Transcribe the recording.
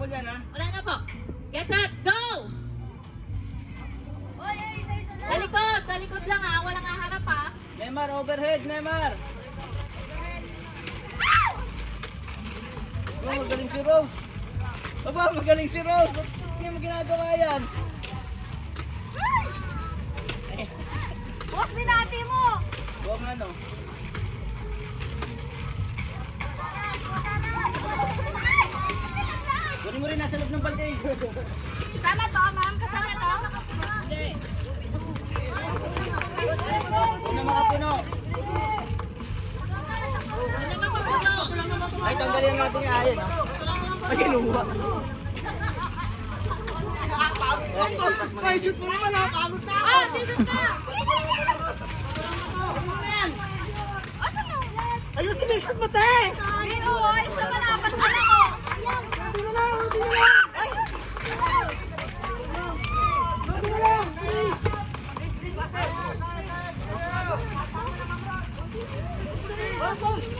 ball yan, ha? Wala na po. Get set, go! Sa likod lang ha. Walang haharap ha. Neymar, overhead, Neymar! Oh, magaling si Rose! Aba, magaling si Rose! Ba't hindi mo ginagawa yan? Boss, binati mo! Buwang ano? Kunin mo rin nasa loob ng balde. Kasama to, ma'am? Kasama to? Hindi. Puno mga puno. Wala naman po puno. Ay, tanggalin natin yung ayan, ha? Ay, kinuha. Ay, shoot mo naman, ha? Pagod na ako. Sisot ka! Ayusin yung shoot mo, te! Dino, ayos naman apat ka na ako! Hindi mo lang, hindi mo lang. Ay! Hindi mo lang, please. Vamos!